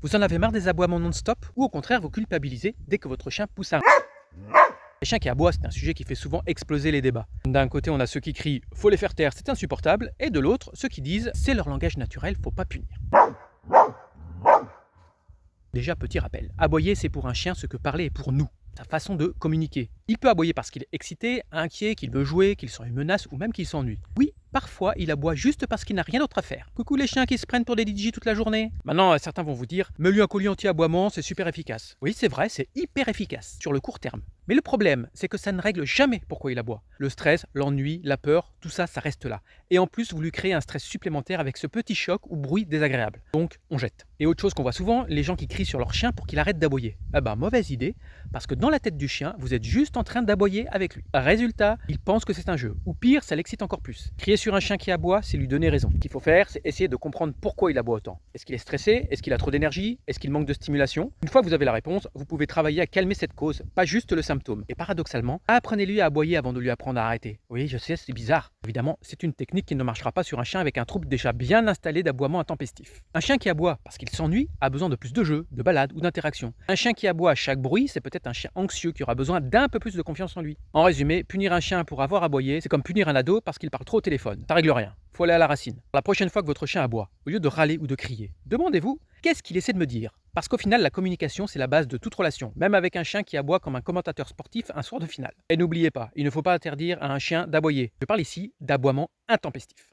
Vous en avez marre des aboiements non-stop ou au contraire vous culpabilisez dès que votre chien pousse un... Les chiens qui aboient, c'est un sujet qui fait souvent exploser les débats. D'un côté, on a ceux qui crient « faut les faire taire, c'est insupportable » et de l'autre, ceux qui disent « c'est leur langage naturel, faut pas punir ». Déjà, petit rappel, aboyer c'est pour un chien ce que parler est pour nous, sa façon de communiquer. Il peut aboyer parce qu'il est excité, inquiet, qu'il veut jouer, qu'il sent une menace ou même qu'il s'ennuie. Oui, parfois il aboie juste parce qu'il n'a rien d'autre à faire. Coucou les chiens qui se prennent pour des DJ toute la journée. Maintenant, certains vont vous dire, mets-lui un collier anti-aboiement, c'est super efficace. Oui, c'est vrai, c'est hyper efficace, sur le court terme. Mais le problème, c'est que ça ne règle jamais pourquoi il aboie. Le stress, l'ennui, la peur, tout ça, ça reste là. Et en plus, vous lui créez un stress supplémentaire avec ce petit choc ou bruit désagréable. Donc, on jette. Et autre chose qu'on voit souvent, les gens qui crient sur leur chien pour qu'il arrête d'aboyer. Ah ben, mauvaise idée, parce que dans la tête du chien, vous êtes juste en train d'aboyer avec lui. Résultat, il pense que c'est un jeu. Ou pire, ça l'excite encore plus. Crier sur un chien qui aboie, c'est lui donner raison. Ce qu'il faut faire, c'est essayer de comprendre pourquoi il aboie autant. Est-ce qu'il est stressé? Est-ce qu'il a trop d'énergie? Est-ce qu'il manque de stimulation? Une fois que vous avez la réponse, vous pouvez travailler à calmer cette cause, pas juste le symptôme. Et paradoxalement, apprenez-lui à aboyer avant de lui apprendre à arrêter. Oui, je sais, c'est bizarre. Évidemment, c'est une technique qui ne marchera pas sur un chien avec un trouble déjà bien installé d'aboiement intempestif. Un chien qui aboie parce qu'il s'ennuie a besoin de plus de jeux, de balades ou d'interaction. Un chien qui aboie à chaque bruit, c'est peut-être un chien anxieux qui aura besoin d'un peu plus de confiance en lui. En résumé, punir un chien pour avoir aboyé, c'est comme punir un ado parce qu'il parle trop au téléphone. Ça règle rien. Faut aller à la racine. La prochaine fois que votre chien aboie, au lieu de râler ou de crier, demandez-vous qu'est-ce qu'il essaie de me dire. Parce qu'au final, la communication, c'est la base de toute relation, même avec un chien qui aboie comme un commentateur sportif un soir de finale. Et n'oubliez pas, il ne faut pas interdire à un chien d'aboyer. Je parle ici d'aboiement intempestif.